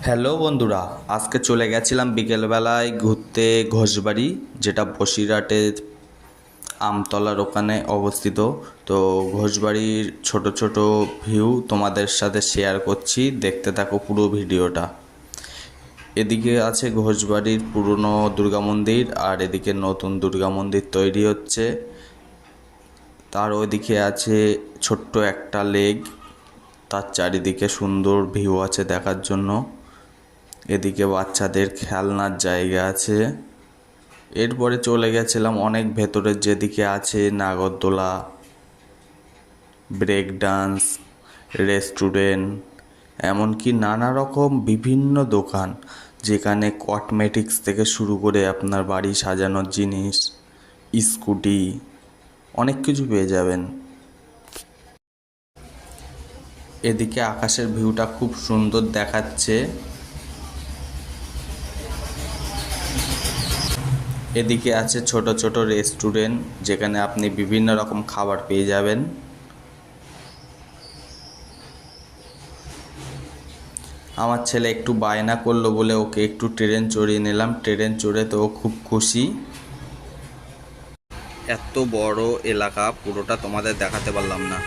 Hello বন্ধুরা, আজকে চলে গেছিলাম বিকেলবেলায় ঘুরতে ঘোষবাড়ি, যেটা বসিরহাটের আমতলার ওখানে অবস্থিত। তো ঘোষবাড়ির ছোট ছোট ভিউ তোমাদের সাথে শেয়ার করছি, দেখতে থাকো পুরো ভিডিওটা। এদিকে আছে ঘোষবাড়ির পুরনো দুর্গা মন্দির, আর এদিকে নতুন দুর্গা মন্দির তৈরি হচ্ছে। তার ওইদিকে আছে ছোট্ট একটা লেক, তার চারিদিকে সুন্দর ভিউ আছে দেখার জন্য। এদিকে বাচ্চাদের খেলনার জায়গা আছে। এরপরে চলে গেছিলাম অনেক ভেতরের, যেদিকে আছে নাগরদোলা, ব্রেক ডান্স, রেস্টুরেন্ট, এমনকি নানা রকম বিভিন্ন দোকান, যেখানে কসমেটিক্স থেকে শুরু করে আপনার বাড়ি সাজানোর জিনিস, স্কুটি, অনেক কিছু পেয়ে যাবেন। এদিকে আকাশের ভিউটা খুব সুন্দর দেখাচ্ছে। এদিকে আছে ছোট ছোট রেস্টুরেন্ট, যেখানে আপনি বিভিন্ন রকম খাবার পেয়ে যাবেন। আমার ছেলে একটু বায়না করলো বলে ওকে একটু ট্রেন চড়িয়ে নিলাম। ট্রেন চড়ে তো ও খুব খুশি। এত বড় এলাকা পুরোটা তোমাদের দেখাতে পারলাম না।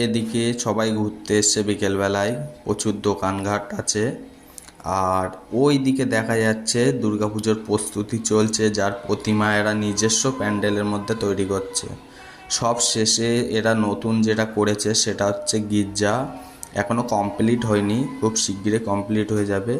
এদিকে সবাই ঘুরতে এসছে বিকেলবেলায়, প্রচুর দোকানঘাট আছে। আর ওই দিকে দেখা যাচ্ছে দুর্গাপুজোর প্রস্তুতি চলছে, যার প্রতিমা এরা নিজস্ব প্যান্ডেলের মধ্যে তৈরি করছে। সব শেষে এরা নতুন যেটা করেছে সেটা হচ্ছে গির্জা, এখনও কমপ্লিট হয়নি, খুব শিগগিরই কমপ্লিট হয়ে যাবে।